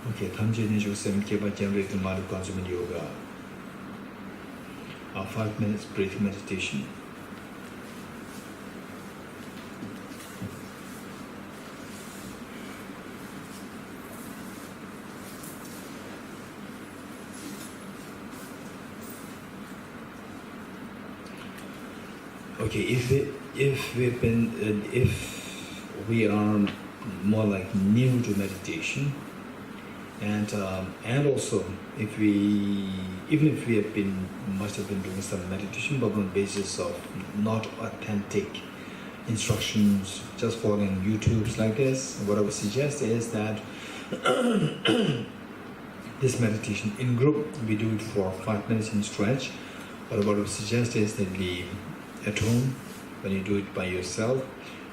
Okay, Thamjini 7K by generating mind consuming yoga. 5 minutes breathing meditation. Okay, if we are more like new to meditation, and also even if we must have been doing some meditation, but on the basis of not authentic instructions, just following YouTubes like this, what I would suggest is that this meditation in group, we do it for 5 minutes in stretch. But what I would suggest is that at home, when you do it by yourself,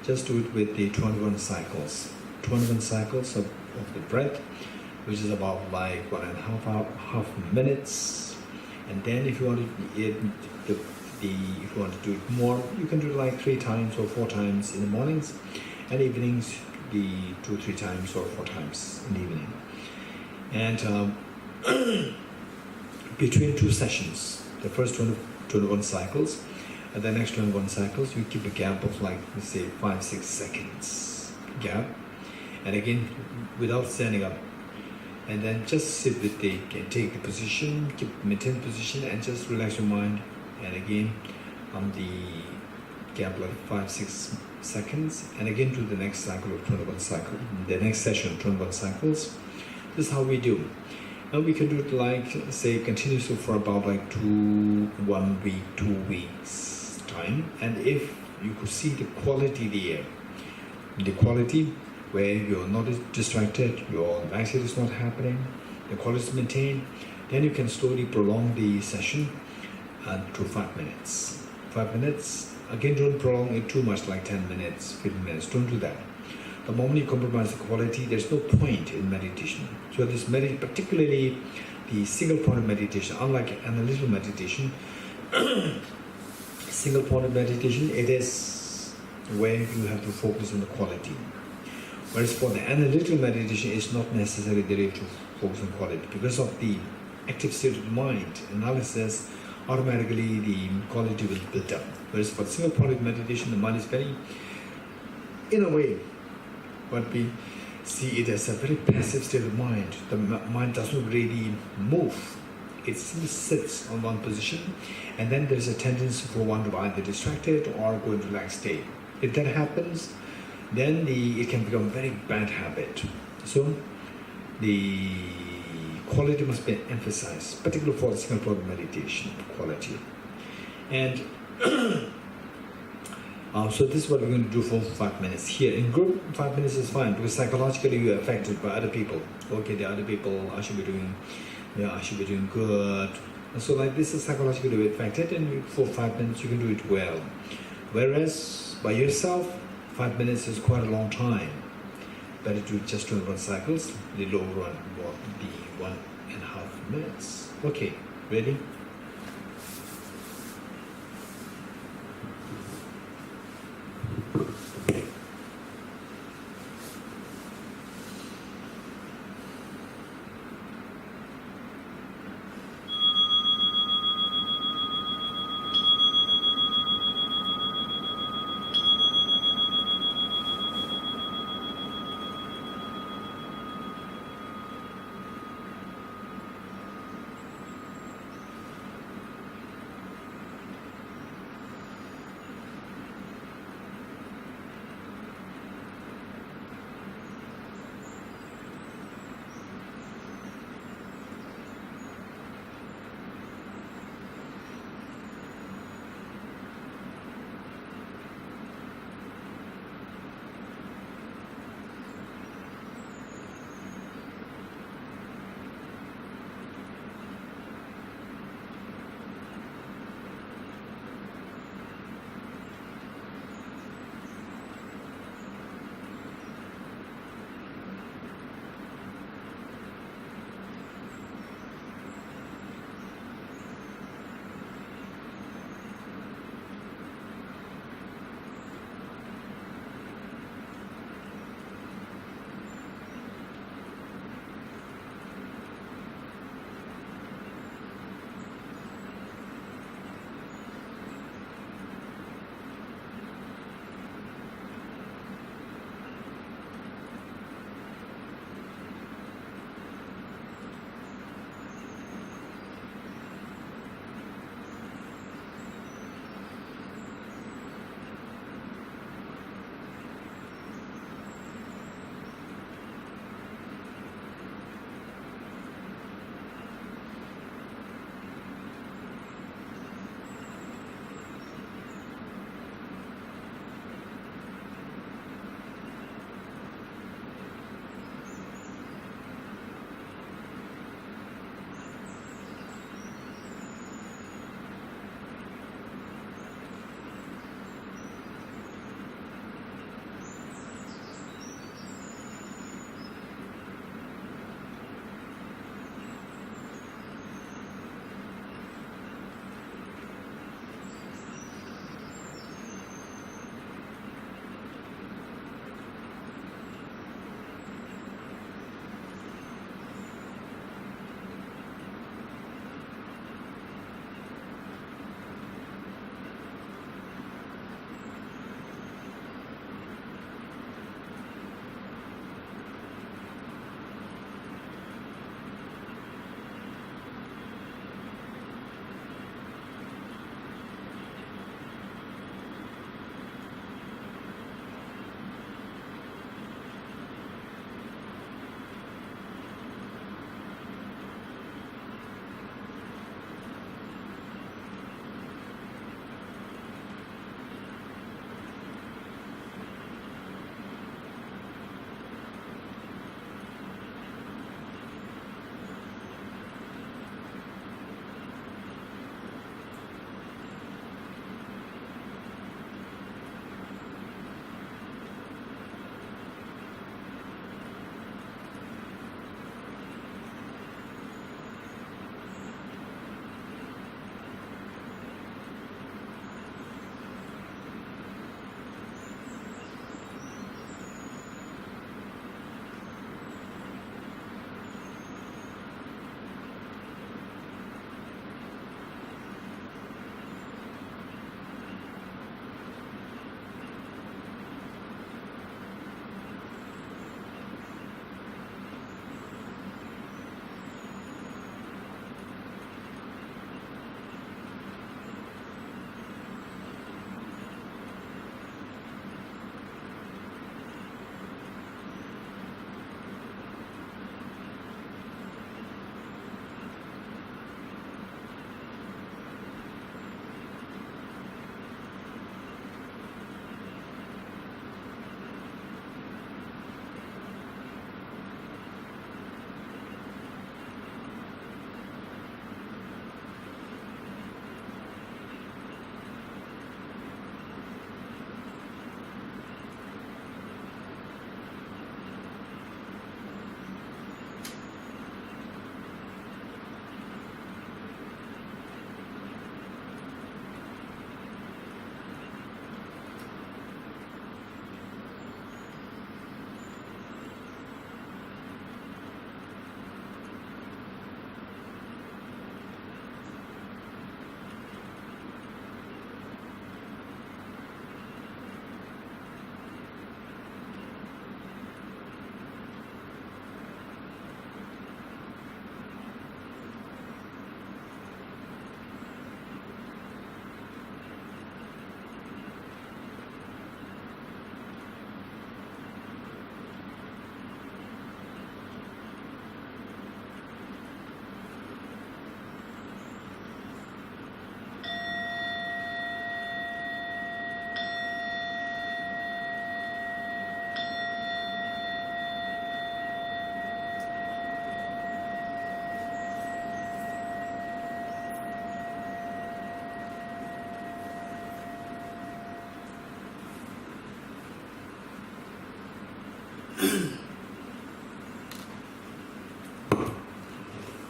just do it with the 21 cycles. 21 cycles of the breath, which is about like 1.5 minutes. And then if you want to do it more, you can do it like 3 times or 4 times in the mornings, and evenings, the 2 or 3 times or 4 times in the evening. And between 2 sessions, the first 21 cycles, and the next 21 cycles, you keep a gap of like, let's say, 5-6 seconds gap. And again, without standing up. And then just sit with take the position, maintain the position, and just relax your mind. And again, on the gap like 5-6 seconds, and again do the next cycle of 21 cycles. The next session, 21 cycles. This is how we do. And we can do it like, say, continuously for about like 1 week, 2 weeks time. And if you could see the quality there, the quality where you're not distracted, your anxiety is not happening, the quality is maintained, then you can slowly prolong the session to 5 minutes. 5 minutes, again, don't prolong it too much, like 10 minutes, 15 minutes, don't do that. The moment you compromise the quality, there's no point in meditation. So this particularly the single point of meditation, unlike analytical meditation, single point of meditation, it is where you have to focus on the quality. Whereas for the analytical meditation, it's not necessary that you have to focus on quality. Because of the active state of mind analysis, automatically the quality will build up. Whereas for single point of meditation, the mind is very, in a way, but we see it as a very passive state of mind. The mind doesn't really move. It still sits on one position, and then there's a tendency for one to be either distracted or go into relaxed state. If that happens, then it can become a very bad habit. So the quality must be emphasized, particularly for the single point of meditation, quality. And so this is what we're going to do for 5 minutes. Here in group, 5 minutes is fine, because psychologically you are affected by other people. Okay, the other people, I should be doing good. And so like this is psychologically affected, and for 5 minutes you can do it well. Whereas by yourself, 5 minutes is quite a long time. Better do just 21 cycles, the lower one, the 1.5 minutes. Okay, ready?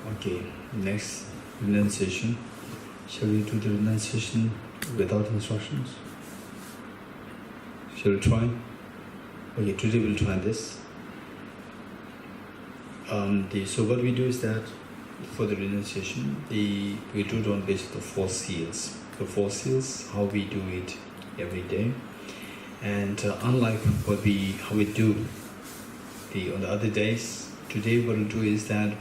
Okay, next renunciation. Shall we do the renunciation without instructions? Shall we try? Okay, today we'll try this. So what we do is that for the renunciation, we do it on the basis of the 4 seals. The 4 seals, how we do it every day. And unlike how we do on the other days, today what we'll do is that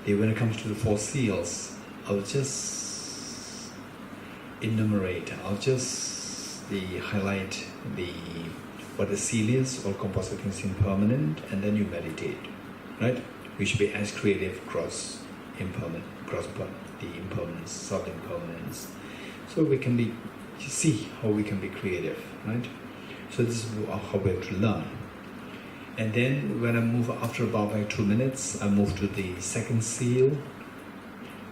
when it comes to the 4 seals, I'll just enumerate, I'll just highlight what the seal is, all composite things impermanent, and then you meditate, right? We should be as creative across the impermanence, subtle impermanence. So we can see how we can be creative, right? So this is how we have to learn. And then when I move after about 2 minutes, I move to the 2nd seal.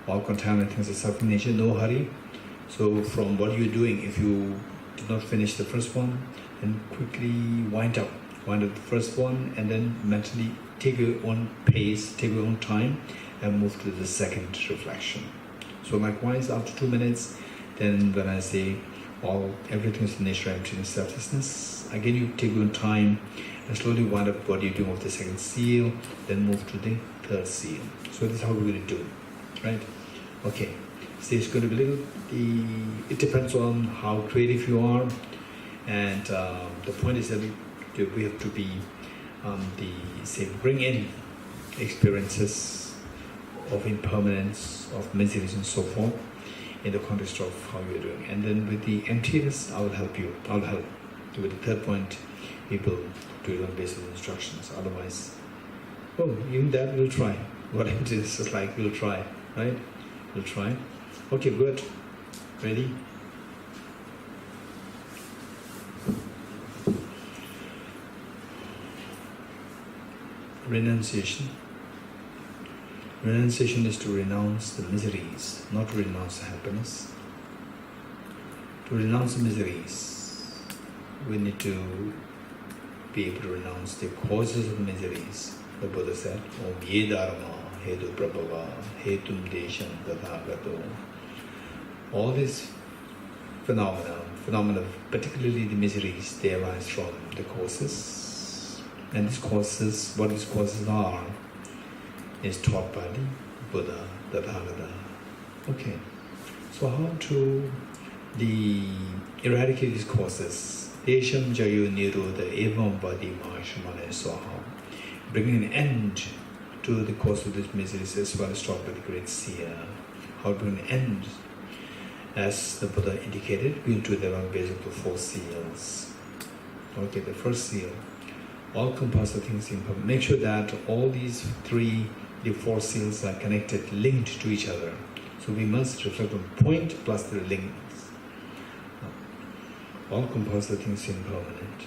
All contaminant things are self in nature, no hurry. So from what you're doing, if you did not finish the first one, then quickly wind up the first one, and then mentally take your own pace, take your own time, and move to the 2nd reflection. So likewise, after 2 minutes, then when I say everything is nature, emptiness, selflessness, again you take your own time and slowly wind up what you're doing with the 2nd seal, then move to the 3rd seal. So this is how we're going to do it, right? Okay, so it's going to be it depends on how creative you are, and the point is that we have to be bring in experiences of impermanence, of miseries and so forth in the context of how you're doing. And then with the emptiness, I'll help. With the 3rd point, people do it on basis of instructions. Otherwise, even that we'll try. What emptiness is like, we'll try, right? We'll try. Okay, good. Ready? Renunciation. Renunciation is to renounce the miseries, not to renounce the happiness. To renounce the miseries, we need to be able to renounce the causes of miseries. The Buddha said, Om ye dharma hetu prabhava hetum desham tathagato. All these phenomena, particularly the miseries, they arise from the causes. And these causes, what these causes are, is taught by the Buddha, the Tathagata. Okay, so how to eradicate these causes? Desham jayu nirodha evam vadi mahashamana swaha. Bringing an end to the cause of these miseries as well as taught by the great seer. How to bring an end? As the Buddha indicated, we'll do that on the basis of the 4 seals. Okay, the 1st seal. All composite things impermanent. Make sure that all these 4 seals are connected, linked to each other. So we must reflect on point plus the links. All composite things impermanent.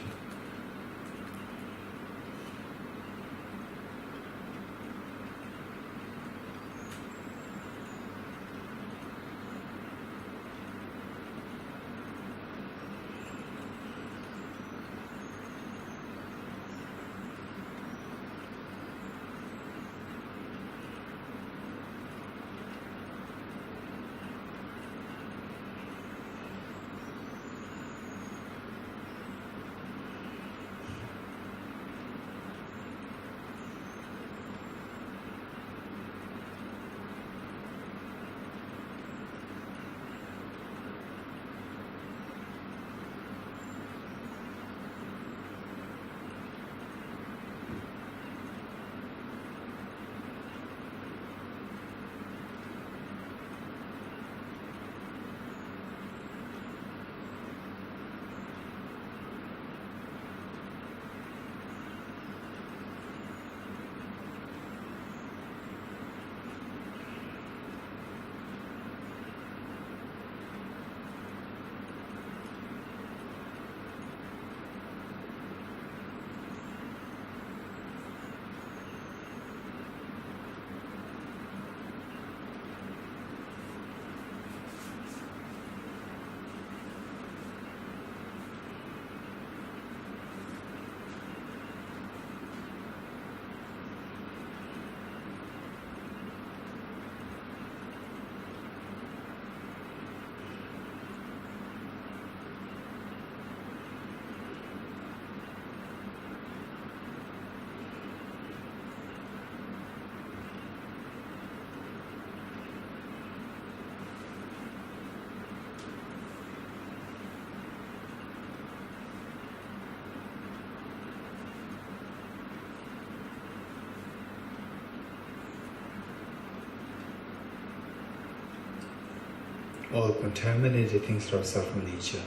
all contaminated things outside from nature.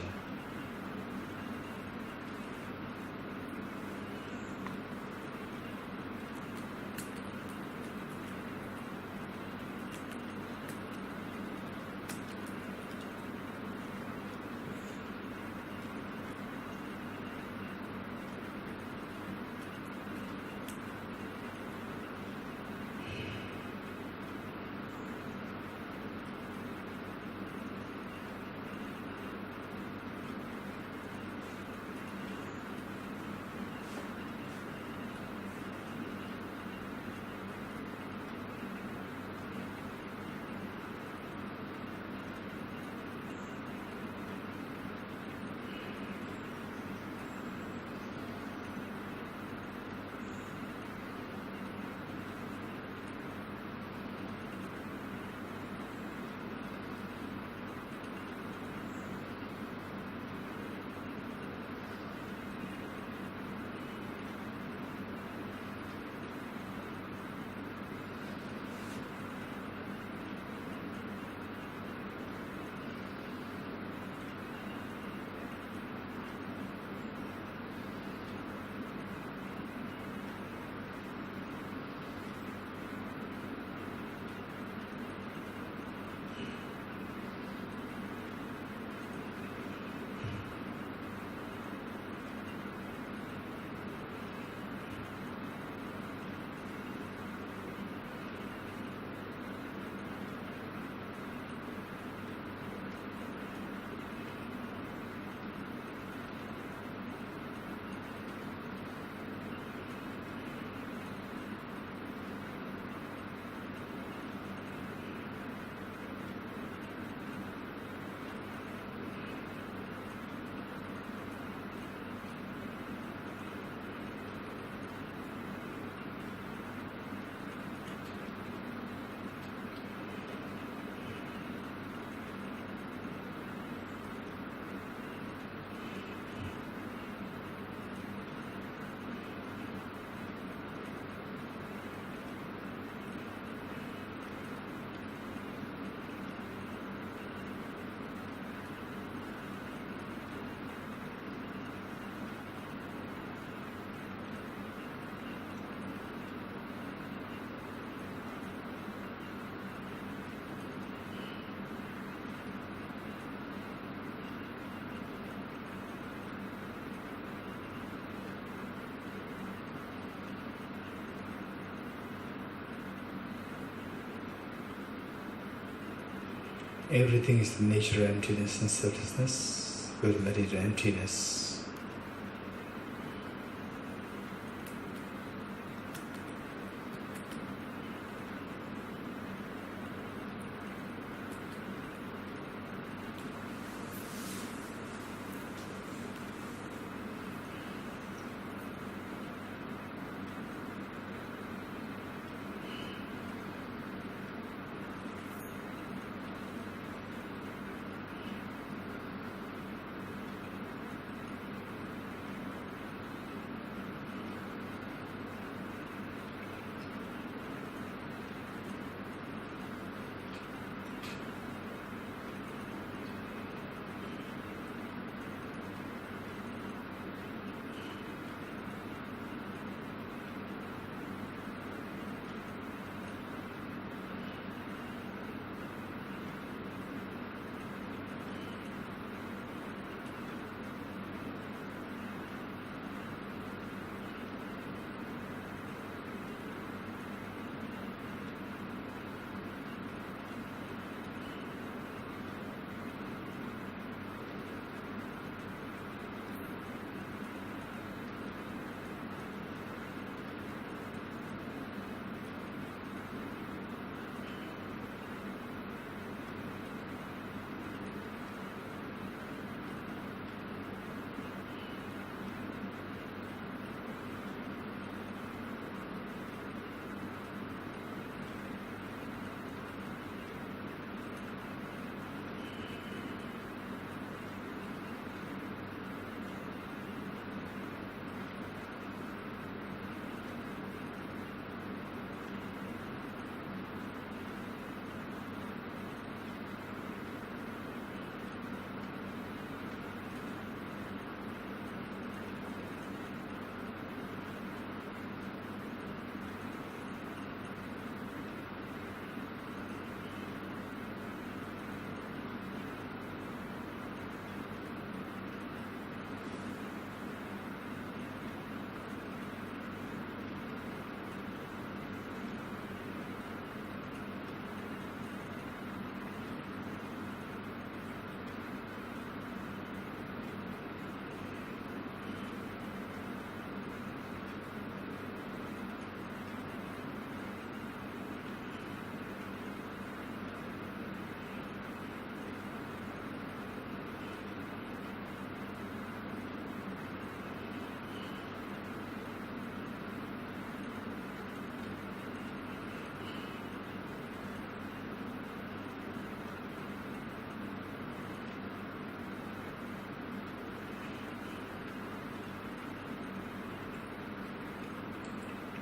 Everything is the nature of emptiness and selflessness. We'll meditate emptiness.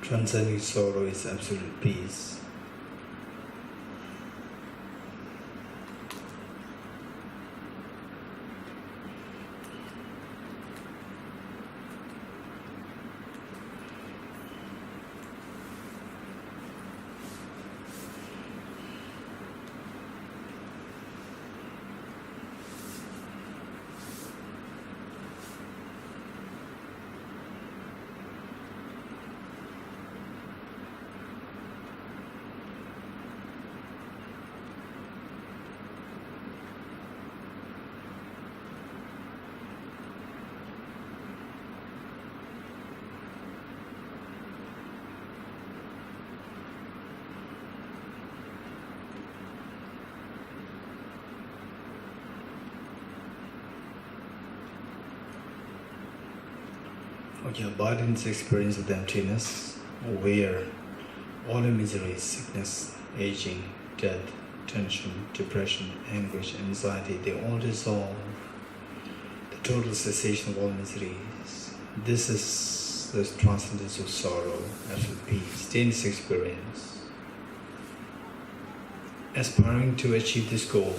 Transcending sorrow is absolute peace. Okay, abide in this experience of emptiness, where all the misery, sickness, aging, death, tension, depression, anguish, anxiety, they all dissolve. The total cessation of all miseries. This is the transcendence of sorrow, absolute peace. Stay in this experience. Aspiring to achieve this goal,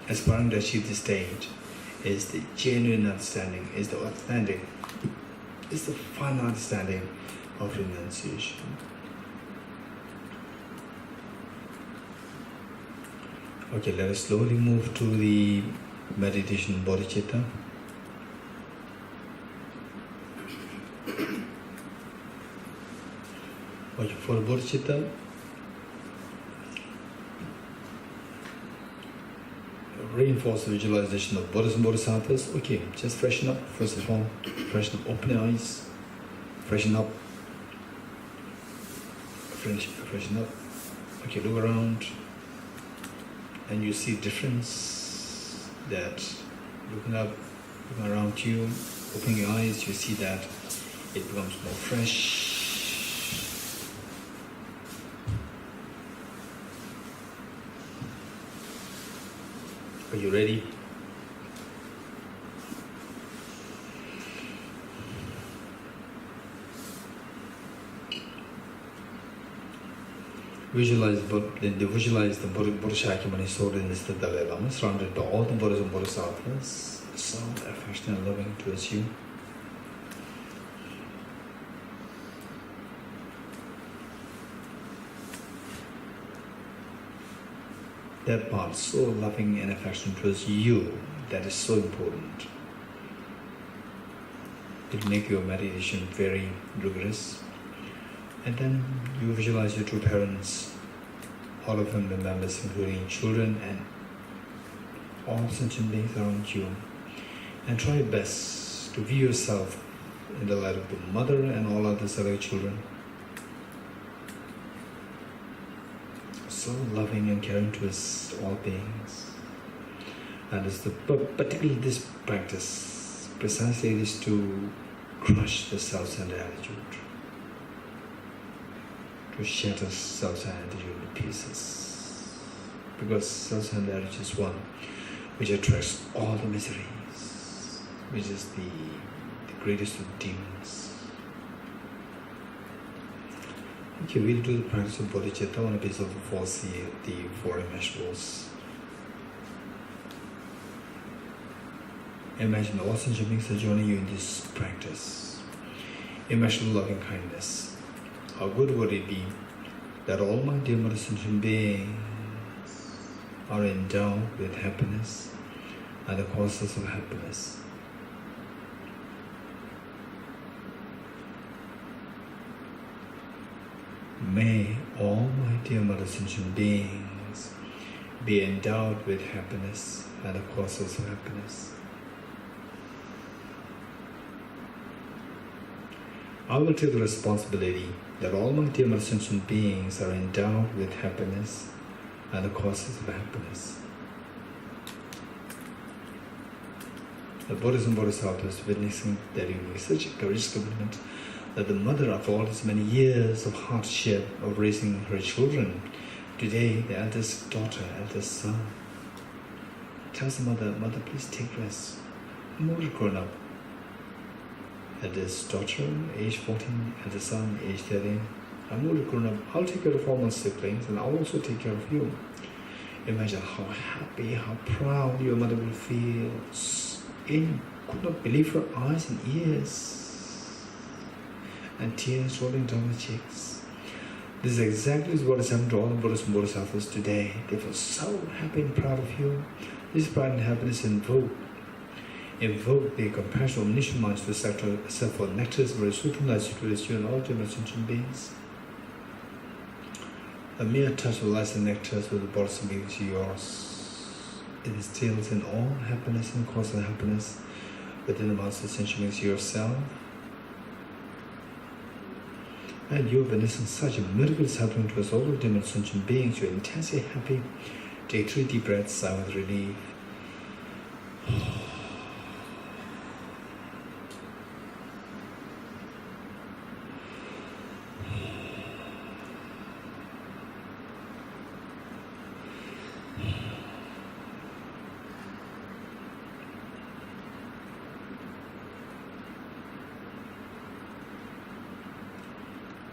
aspiring to achieve this state, is the genuine understanding, is the authentic, is the final understanding of renunciation. Okay, let us slowly move to the meditation Bodhicitta. Okay, for Bodhicitta, reinforce the visualization of Buddhas and Bodhisattvas. Okay, just freshen up first of all. Freshen up, open your eyes. Freshen up. Freshen up. Okay, look around. And you see difference that looking up, looking around you, opening your eyes, you see that it becomes more fresh. Are you ready? Visualize the Buddha Shakyamuni sword in this Dalai Lama, surrounded by all the Buddhas and Bodhisattvas, so affectionate and loving towards you. That part, so loving and affectionate towards you, that is so important. It will make your meditation very rigorous. And then you visualize your two parents, all of them, the members, including children and all sentient beings around you. And try your best to view yourself in the light of the mother and all other other children. So loving and caring towards all beings. And it's particularly this practice, precisely is to crush the self-centered attitude, to shatter self-centered attitude into pieces. Because self-centered attitude is one which attracts all the miseries, which is the greatest of demons. Okay, we'll do the practice of Bodhicitta on a basis of the four immeasurables. Imagine all sentient beings are joining you in this practice. Immeasurable loving kindness. How good would it be that all my dear mother sentient beings are endowed with happiness and the causes of happiness. May all my dear mother sentient beings be endowed with happiness and the causes of happiness. I will take the responsibility that all my dear mother sentient beings are endowed with happiness and the causes of happiness. The Buddhas and Bodhisattvas witnessing that you make such a courageous commitment that the mother, after all these many years of hardship of raising her children, today the eldest daughter, eldest son, tells the mother, "Mother, please take rest. I'm already grown up." Eldest daughter, age 14, eldest son, age 13, I'm going to grown up. I'll take care of all my siblings and I'll also take care of you. Imagine how happy, how proud your mother will feel. And could not believe her eyes and ears. And tears rolling down her cheeks. This is exactly what has happened to all the Buddhists and Bodhisattvas today. They feel so happy and proud of you. This pride and happiness invoke the compassion of omniscient minds to accept for nectars very supreme situated you and all different sentient beings. The mere touch of lights and nectars with the bodhisattva beings is yours. It instills in all happiness and causes happiness within the minds of sentient beings yourself. And you're witnessing such a miracle is happening to us all of different sentient beings. You're intensely happy. Take 3 deep breaths, sigh with relief.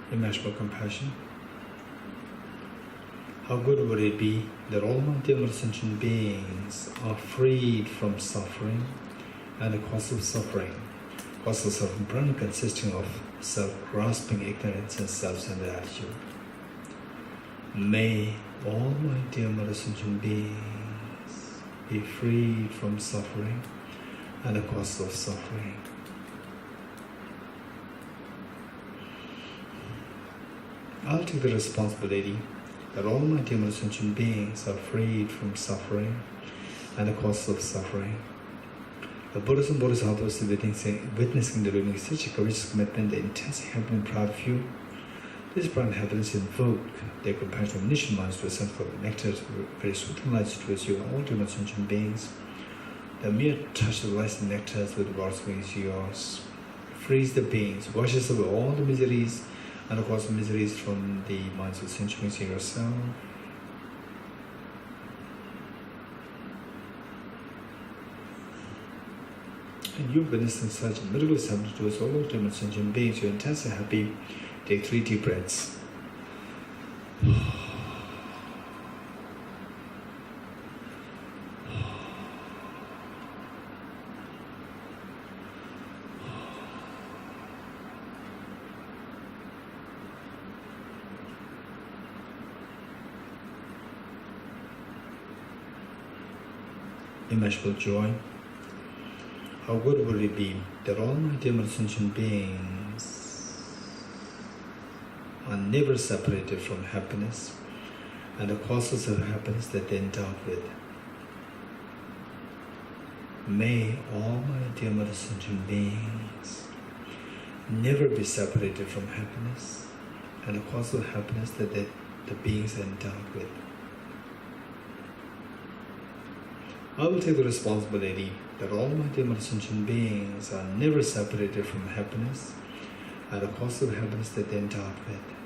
Immeasurable compassion. How good would it be that all my sentient beings are freed from suffering and the cause of suffering? Cause of suffering primarily consisting of self-grasping ignorance and self-centered attitude. May all my dear mother sentient beings be freed from suffering and the cause of suffering. I'll take the responsibility that all my dear sentient beings are freed from suffering and the cause of suffering. The Buddhists and Bodhisattvas witnessing the living such a courageous commitment, they intensely happy and proud of you. This pride and happiness invoke their compassion of omniscient minds to ascend for the nectar very sweet and light towards you and all dear sentient beings. The mere touch of the lights and nectars with the bodhisattva beings yours frees the beings, washes away all the miseries and the cause of miseries from the minds of sentient beings in yourself. And you're witnessing such a miracle is happening to us all of different sentient beings. You're intensely happy. Take 3 deep breaths. Immeasurable joy. How good would it be that all my dear sentient beings are never separated from happiness and the causes of happiness that they endowed with. May all my dear sentient beings never be separated from happiness and the cause of happiness that the beings are endowed with. I will take the responsibility that all my dear sentient beings are never separated from happiness and the cause of happiness that they endowed with.